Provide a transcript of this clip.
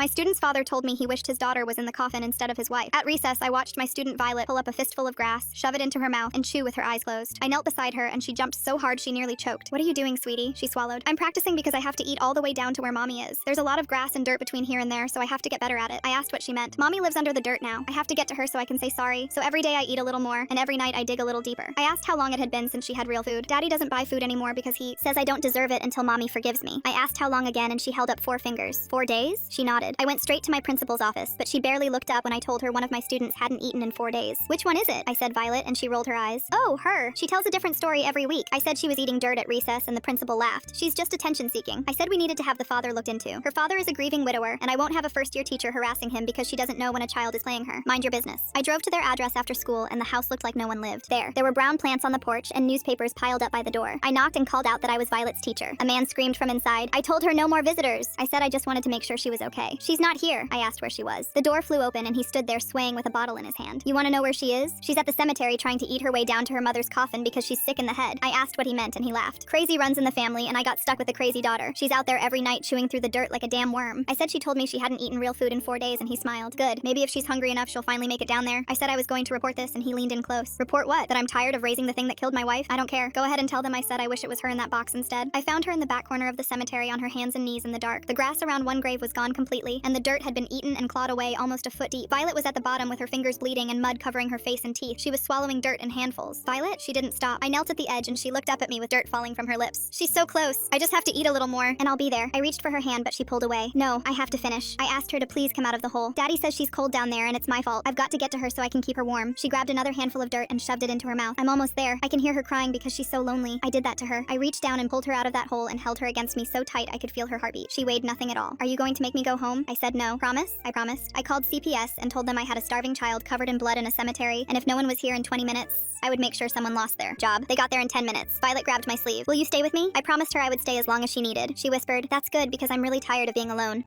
My student's father told me he wished his daughter was in the coffin instead of his wife. At recess, I watched my student Violet pull up a fistful of grass, shove it into her mouth, and chew with her eyes closed. I knelt beside her, and she jumped so hard she nearly choked. "What are you doing, sweetie?" She swallowed. "I'm practicing because I have to eat all the way down to where Mommy is. There's a lot of grass and dirt between here and there, so I have to get better at it." I asked what she meant. "Mommy lives under the dirt now. I have to get to her so I can say sorry. So every day I eat a little more, and every night I dig a little deeper." I asked how long it had been since she had real food. "Daddy doesn't buy food anymore because he says I don't deserve it until Mommy forgives me." I asked how long again, and she held up 4 fingers. "4 days?" She nodded. I went straight to my principal's office, but she barely looked up when I told her one of my students hadn't eaten in 4 days. "Which one is it?" I said Violet, and she rolled her eyes. "Oh, her. She tells a different story every week." I said she was eating dirt at recess, and the principal laughed. "She's just attention-seeking." I said we needed to have the father looked into. Her father is a grieving widower, and I won't have a first-year teacher harassing him because she doesn't know when a child is playing her. Mind your business. I drove to their address after school, and the house looked like no one lived. There were brown plants on the porch and newspapers piled up by the door. I knocked and called out that I was Violet's teacher. A man screamed from inside. I told her no more visitors. I said I just wanted to make sure she was okay. "She's not here." I asked where she was. The door flew open, and he stood there swaying with a bottle in his hand. "You want to know where she is? She's at the cemetery trying to eat her way down to her mother's coffin because she's sick in the head." I asked what he meant, and he laughed. "Crazy runs in the family, and I got stuck with a crazy daughter. She's out there every night chewing through the dirt like a damn worm." I said she told me she hadn't eaten real food in 4 days, and he smiled. "Good. Maybe if she's hungry enough, she'll finally make it down there." I said I was going to report this, and he leaned in close. "Report what? That I'm tired of raising the thing that killed my wife? I don't care. Go ahead and tell them I said I wish it was her in that box instead." I found her in the back corner of the cemetery on her hands and knees in the dark. The grass around one grave was gone completely, and the dirt had been eaten and clawed away almost a foot deep. Violet was at the bottom with her fingers bleeding and mud covering her face and teeth. She was swallowing dirt in handfuls. "Violet?" She didn't stop. I knelt at the edge, and she looked up at me with dirt falling from her lips. "She's so close. I just have to eat a little more, and I'll be there." I reached for her hand, but she pulled away. "No, I have to finish." I asked her to please come out of the hole. "Daddy says she's cold down there, and it's my fault. I've got to get to her so I can keep her warm." She grabbed another handful of dirt and shoved it into her mouth. "I'm almost there. I can hear her crying because she's so lonely." I did that to her. I reached down and pulled her out of that hole and held her against me so tight I could feel her heartbeat. She weighed nothing at all. "Are you going to make me go home?" I said no. "Promise?" I promised. I called CPS and told them I had a starving child covered in blood in a cemetery, and if no one was here in 20 minutes, I would make sure someone lost their job. They got there in 10 minutes. Violet grabbed my sleeve. "Will you stay with me?" I promised her I would stay as long as she needed. She whispered, "That's good because I'm really tired of being alone."